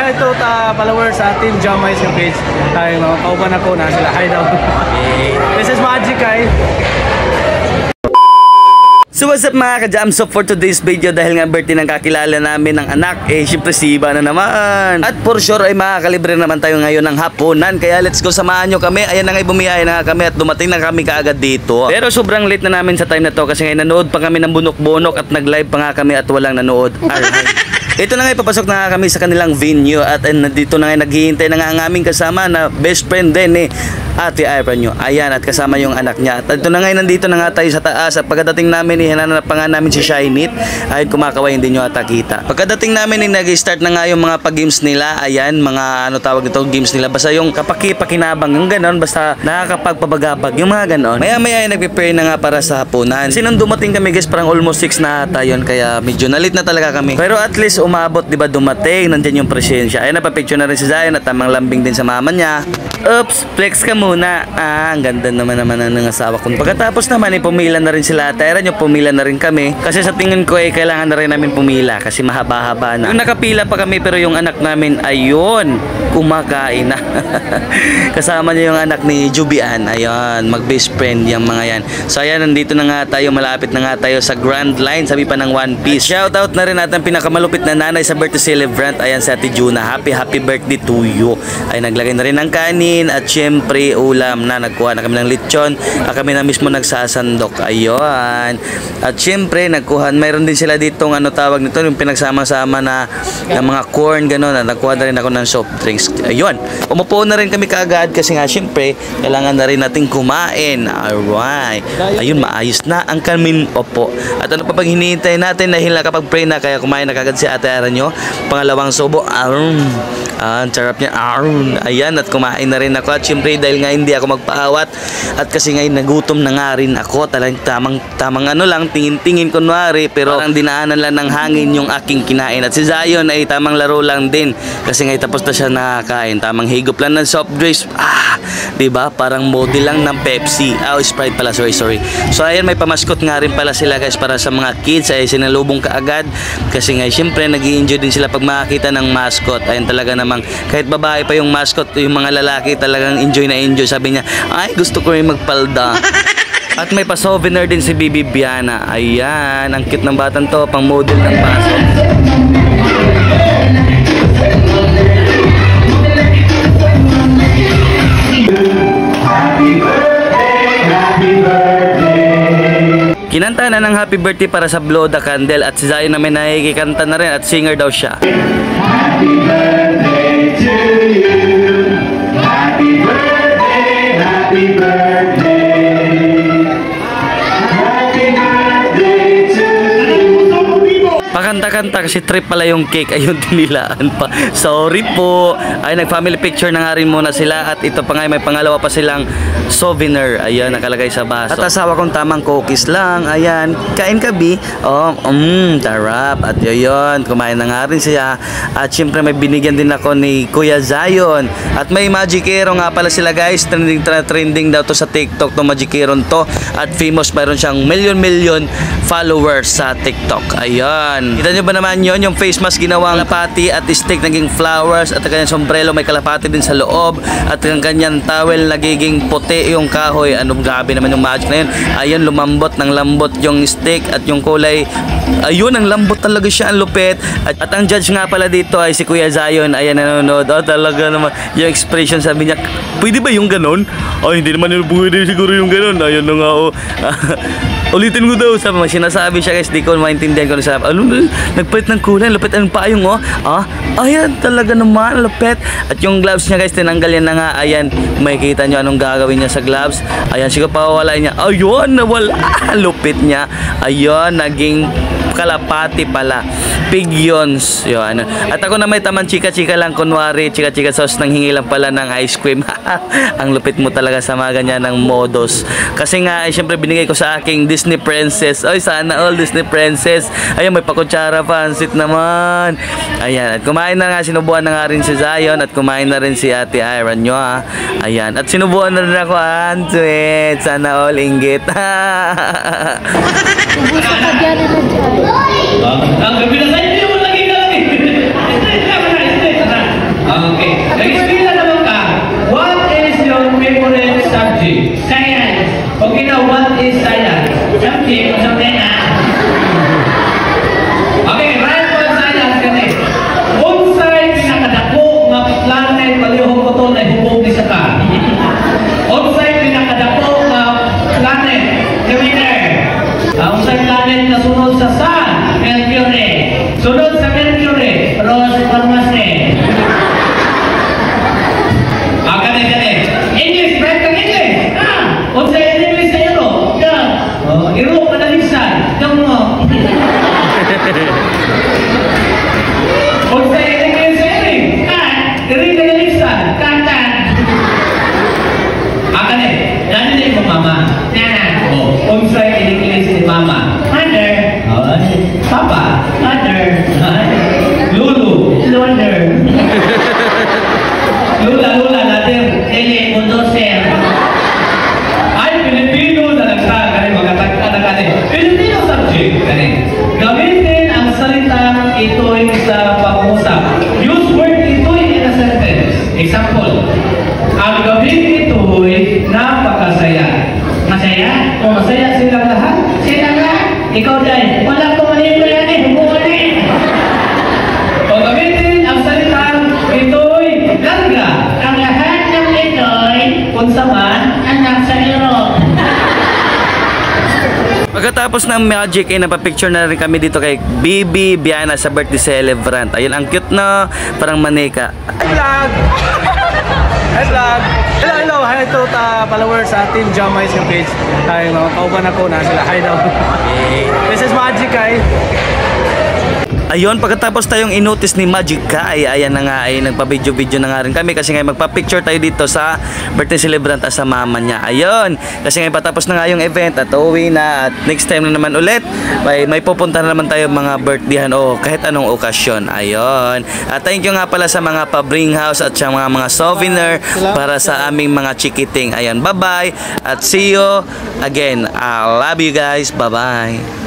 ito followers sa Team Jamais yung page. Ay, mga kauban ako na sila. Hi daw. This is Magic ay. So what's up mga ka-jam? So for today's video, dahil nga birthday ng kakilala namin ng anak, syempre si Iba na naman. At for sure ay makakalibre naman tayo ngayon ng hapunan. Kaya let's go, samahan nyo kami. Ayan na nga, bumiyay na nga kami at dumating na kami kaagad dito. Pero sobrang late na namin sa time na to kasi ngayon nanood pa kami ng bunok-bunok at nag-live pa nga kami at walang nanood. Ito na nga, ipapasok na nga kami sa kanilang venue at nandito na nga, naghihintay na nga ang aming kasama na best friend din Ate Iron nyo. Ayan, at kasama yung anak niya. At ito na nga, nandito na nga tayo sa taas. At pagkadating namin, hinanap pa nga namin si Shynit. Ayun, kumakaway, hindi nyo ata kita. Pagkadating namin, nag-start na nga yung mga pag-games nila. Ayan, mga ano tawag ito, games nila. Basta yung kapaki-pakinabang, yung ganon. Basta nakakapagpabagabag, yung mga ganon. Maya-maya, nag-prepare na nga para sa hapunan. Kasi nung dumating kami guys, parang almost 6 na ata yun. Kaya medyo nalit na talaga kami. Pero at least umabot, diba, dumating. Nandyan yung presensya. Ayun, napapicture na rin si Zion at tamang lambing din sa mama niya. Oops, flex ka muna. Ang ganda naman ng asawa ko. Pagkatapos naman, pumila na rin sila. Tera nyo, pumila na rin kami. Kasi sa tingin ko, kailangan na rin namin pumila. Kasi mahaba-haba na. Yung nakapila pa kami, pero yung anak namin, ayun, kumakain na. Kasama niya yung anak ni Jubian. Ayun, mag-best friend yung mga yan. So ayan, nandito na nga tayo. Malapit na nga tayo sa Grand Line. Sabi pa ng One Piece. Shoutout na rin natin pinakamalupit na nanay sa birthday celebrant. Ayan, si Ate Juna. Happy birthday to you. Ay, naglagay na rin ng kanin. At syempre, ulam na. Nagkuha na kami ng lechon. Kami na mismo nagsasandok. Ayun. At syempre, mayroon din sila ditong ano tawag nito, yung pinagsama-sama na mga corn, gano'n. Nagkuha na rin ako ng soft drinks. Ayun. Umupo na rin kami kaagad kasi nga syempre, kailangan na rin natin kumain. Alright. Ayun, maayos na ang kaming opo. At ano pa pag hinihintay natin dahil nakapag-pray na, kaya kumain na kaagad si Ate Ara nyo. Pangalawang subo. Ang sarap niya. Ayan, at kumain na rin ako. At syempre, dahil nga hindi ako magpaawat at kasi ngayon nagutom na nga rin ako. Talagang tamang ano lang, tingin-tingin kunwari, pero parang dinaanan lang ng hangin yung aking kinain. At si Zion ay tamang laro lang din kasi ngayon tapos na siya nakakain. Tamang higop lang ng soft drinks. Diba? Parang model lang ng Pepsi. Sprite pala, sorry. So ayan, may pamaskot nga rin pala sila guys para sa mga kids. Ay sinalubong kaagad kasi ngayon syempre nag-i-enjoy din sila pag makakita ng mascot. Ayun talaga namang kahit babae pa yung mascot, yung mga lalaki talagang enjoy na enjoy. Sabi niya, ay gusto ko rin magpalda. At may pa-souvenir din si Bibi Biana. Ayan, ang cute ng batang to, pang model ng pasok. Kinanta na ng happy birthday para sa Blow the Candle at si Zion namin nakikikanta na rin at singer daw siya. Happy birthday to you. Happy birthday, happy birthday. Happy birthday to you. Pakanta-kanta kasi trip pala yung cake. Ayun, dinilaan pa. Sorry po. Ay, nag-family picture na nga rin muna sila. At ito pa nga, may pangalawa pa silang souvenir. Ayan, nakalagay sa baso. At asawa kong tamang cookies lang. Ayan, kain ka, Bi. Tarap. At yun, kumain na nga rin siya. At syempre, may binigyan din ako ni Kuya Zion. At may Magicero nga pala sila, guys. Trending daw to sa TikTok, to Magicero to. At famous, mayroon siyang million followers sa TikTok. Ayan. Kita nyo ba naman yun? Yung face mask ginawang kalapati at stick naging flowers. At ang kanyang sombrero may kalapati din sa loob. At ang kanyang towel nagiging puti yung kahoy. Anong grabe naman yung magic na yun. Ayun, lumambot ng lambot yung stick at yung kulay. Ayun, ang lambot talaga siya, ang lupit. At ang judge nga pala dito ay si Kuya Zion. Ayan, nanonood. Talaga naman yung expression, sabi niya, pwede ba yung ganon? Hindi naman yung pwede siguro yung ganon. Ayun na nga, ulitin ko daw. Sinasabi siya guys, di ko maintindihan ko na sabi. Nagpalit ng kulay, lupit ang payong ayan, talaga naman, lupit. At yung gloves niya guys, tinanggal yan na nga. Ayan, makikita nyo anong gagawin niya sa gloves. Ayan, siguro pawawala niya. Ayun, nawala. Lupit niya. Ayun, naging kalapati pala. Pigyons. Yun. At ako na may taman chika-chika lang, kunwari, chika-chika sauce, nang hingi lang pala ng ice cream. Ang lupit mo talaga sa mga ganyan ng modos. Kasi nga, syempre binigay ko sa aking Disney princess. Ay, sana all Disney princess. Ayun, may pakutsara, pansit naman. Ayan, at kumain na nga, sinubuan na nga rin si Zion at kumain na rin si Ate Iron nyo. Ayan, at sinubuan na rin ako, sweet. Sana all inggit. Gusto ka dyan na dyan. Ang gabi na sa'yo, hindi mo lagi. pagkatapos ng magic ay napapicture na rin kami dito kay Bibi Biana sa birthday celebrant. Ayun, ang cute na, parang manika. Hi vlog! Hi vlog! Hello! Hi to followers sa Team Jamais yung page. Ay, mga kauban ako na sila. Hi daw. This is Magic ay. Ayun, pagkatapos tayong inotis ni Magic Kai, ayan na nga ay nagpa-video-video na nga rin kami kasi nga magpa-picture tayo dito sa birthday celebrant at sa mama niya. Ayun, kasi nga patapos na nga yung event at uuwi na at next time na naman ulit may pupunta na naman tayo mga birthdayhan o kahit anong okasyon. Ayun. At thank you nga pala sa mga pa-bring house at sa mga souvenir para sa aming mga chikiting. Ayun, bye-bye at see you again. I love you guys. Bye-bye.